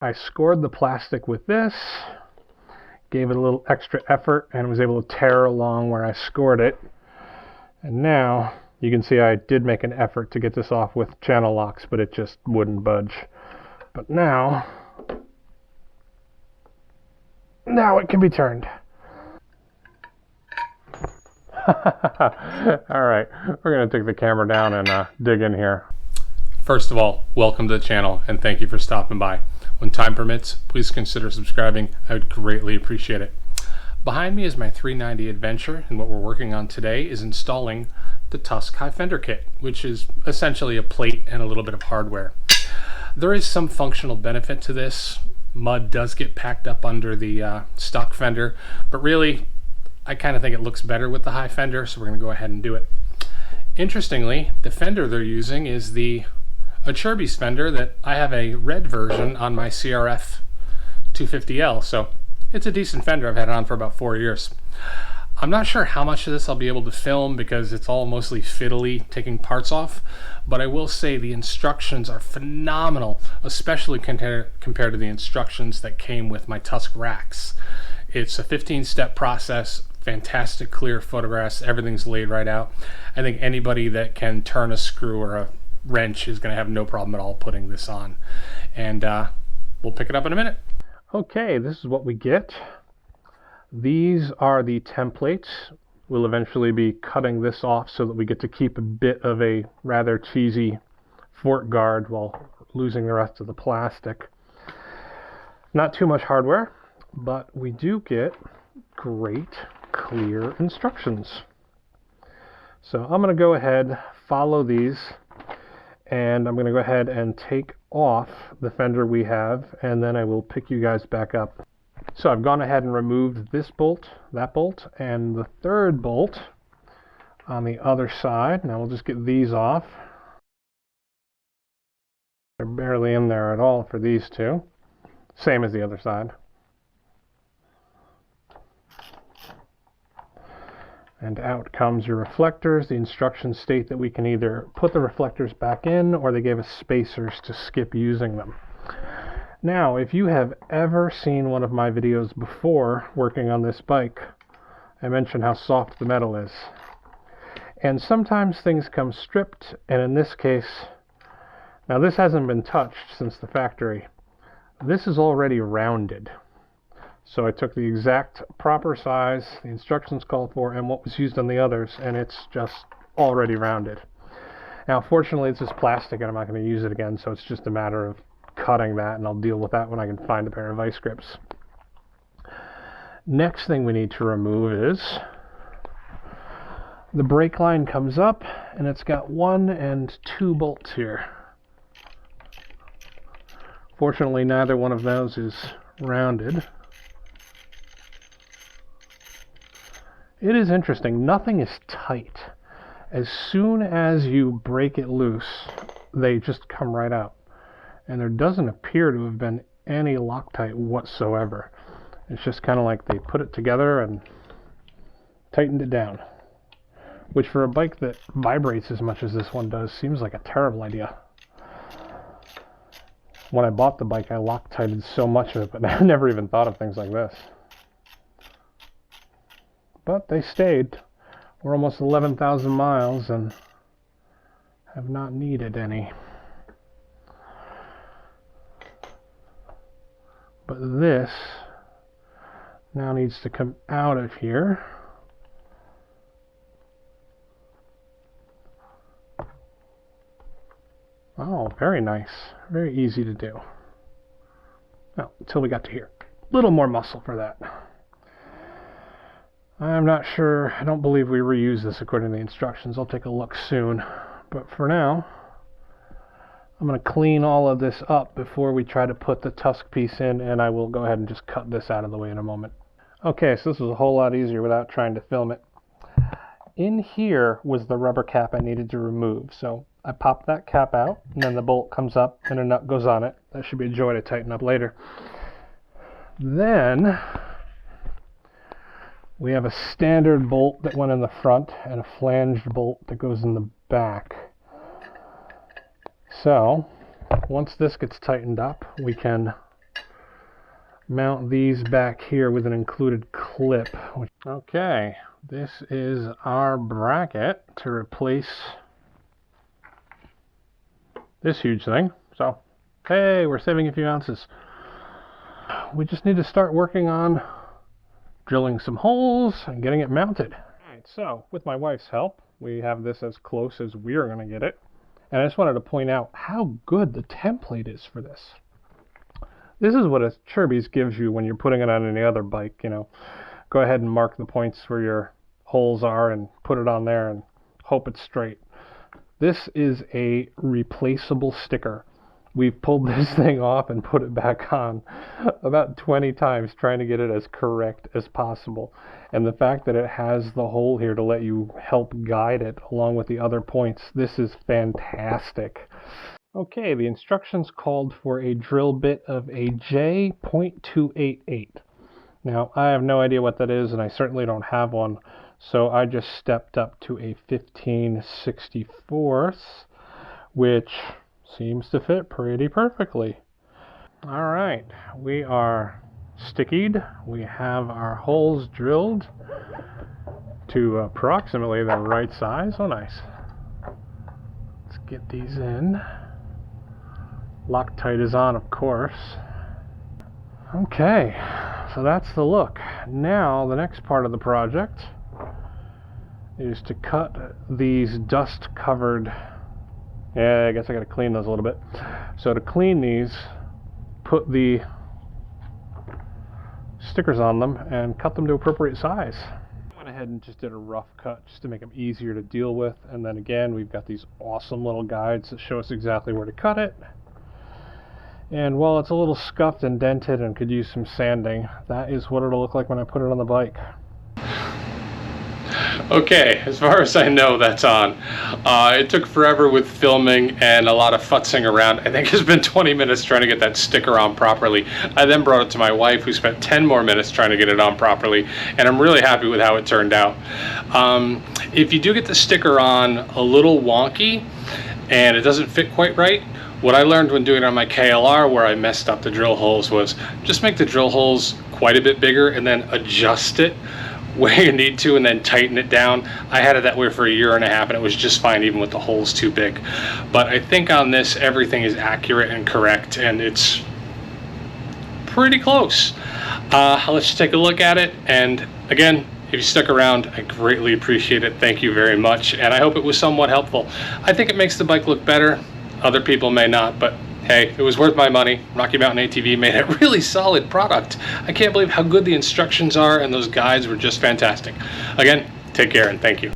I scored the plastic with this, gave it a little extra effort, and was able to tear along where I scored it. And now you can see I did make an effort to get this off with channel locks, but it just wouldn't budge. But now it can be turned. Alright, we're going to take the camera down and dig in here. First of all, welcome to the channel and thank you for stopping by. When time permits, please consider subscribing. I would greatly appreciate it. Behind me is my 390 Adventure, and what we're working on today is installing the Tusk High Fender kit, which is essentially a plate and a little bit of hardware. There is some functional benefit to this. Mud does get packed up under the stock Fender, but really I kind of think it looks better with the high Fender, so we're going to go ahead and do it. Interestingly, the Fender they're using is the Acerbis Fender that I have a red version on my CRF 250L, so it's a decent Fender. I've had it on for about 4 years. I'm not sure how much of this I'll be able to film because it's all mostly fiddly, taking parts off, but I will say the instructions are phenomenal, especially compared to the instructions that came with my Tusk racks. It's a 15-step process, fantastic clear photographs, everything's laid right out. I think anybody that can turn a screw or a wrench is going to have no problem at all putting this on. And we'll pick it up in a minute. Okay, this is what we get. These are the templates. We'll eventually be cutting this off so that we get to keep a bit of a rather cheesy fork guard while losing the rest of the plastic. Not too much hardware, but we do get great clear instructions. So I'm going to go ahead, follow these, and I'm going to go ahead and take off the Fender we have, and then I will pick you guys back up. So I've gone ahead and removed this bolt, that bolt, and the third bolt on the other side. Now we'll just get these off. They're barely in there at all for these two. Same as the other side. And out comes your reflectors. The instructions state that we can either put the reflectors back in or they gave us spacers to skip using them. Now, if you have ever seen one of my videos before working on this bike, I mentioned how soft the metal is. And sometimes things come stripped, and in this case, now this hasn't been touched since the factory. This is already rounded. So I took the exact proper size the instructions called for and what was used on the others, and it's just already rounded. Now fortunately it's just plastic and I'm not going to use it again, so it's just a matter of cutting that, and I'll deal with that when I can find a pair of vice grips. Next thing we need to remove is the brake line comes up and it's got 1 and 2 bolts here. Fortunately neither one of those is rounded. It is interesting, nothing is tight. As soon as you break it loose, they just come right out. And there doesn't appear to have been any Loctite whatsoever. It's just kind of like they put it together and tightened it down. Which for a bike that vibrates as much as this one does seems like a terrible idea. When I bought the bike I Loctited so much of it, but I never even thought of things like this. But they stayed. We're almost 11,000 miles and have not needed any. But this now needs to come out of here. Oh, very nice. Very easy to do. Well, until we got to here. A little more muscle for that. I'm not sure. I don't believe we reuse this according to the instructions. I'll take a look soon. But for now, I'm going to clean all of this up before we try to put the Tusk piece in, and I will go ahead and just cut this out of the way in a moment. Okay, so this was a whole lot easier without trying to film it. In here was the rubber cap I needed to remove. So I popped that cap out, and then the bolt comes up and a nut goes on it. That should be a joy to tighten up later. Then we have a standard bolt that went in the front and a flanged bolt that goes in the back. So once this gets tightened up, we can mount these back here with an included clip. Okay, this is our bracket to replace this huge thing. So, hey, we're saving a few ounces. We just need to start working on drilling some holes and getting it mounted. Alright, so with my wife's help, we have this as close as we're going to get it. And I just wanted to point out how good the template is for this. This is what Acerbis gives you when you're putting it on any other bike, you know. Go ahead and mark the points where your holes are and put it on there and hope it's straight. This is a replaceable sticker. We've pulled this thing off and put it back on about 20 times trying to get it as correct as possible. And the fact that it has the hole here to let you help guide it along with the other points, this is fantastic. Okay, the instructions called for a drill bit of a J.288. Now, I have no idea what that is, and I certainly don't have one, so I just stepped up to a 15/64, which seems to fit pretty perfectly. Alright, we are stickied. We have our holes drilled to approximately the right size. Oh, nice. Let's get these in. Loctite is on, of course. Okay, so that's the look. Now, the next part of the project is to cut these dust-covered. Yeah, I guess I gotta clean those a little bit. So to clean these, put the stickers on them and cut them to appropriate size. I went ahead and just did a rough cut just to make them easier to deal with. And then again, we've got these awesome little guides that show us exactly where to cut it. And while it's a little scuffed and dented and could use some sanding, that is what it'll look like when I put it on the bike. Okay, as far as I know, that's on. It took forever with filming and a lot of futzing around. I think it's been 20 minutes trying to get that sticker on properly. I then brought it to my wife, who spent 10 more minutes trying to get it on properly, and I'm really happy with how it turned out. If you do get the sticker on a little wonky and it doesn't fit quite right, what I learned when doing it on my KLR, where I messed up the drill holes, was just make the drill holes quite a bit bigger and then adjust it where you need to and then tighten it down. I had it that way for a year and a half and it was just fine even with the holes too big. But I think on this everything is accurate and correct and it's pretty close. Let's just take a look at it, and again, if you stuck around, I greatly appreciate it. Thank you very much, and I hope it was somewhat helpful. I think it makes the bike look better. Other people may not, but hey, it was worth my money. Rocky Mountain ATV made a really solid product. I can't believe how good the instructions are, and those guides were just fantastic. Again, take care and thank you.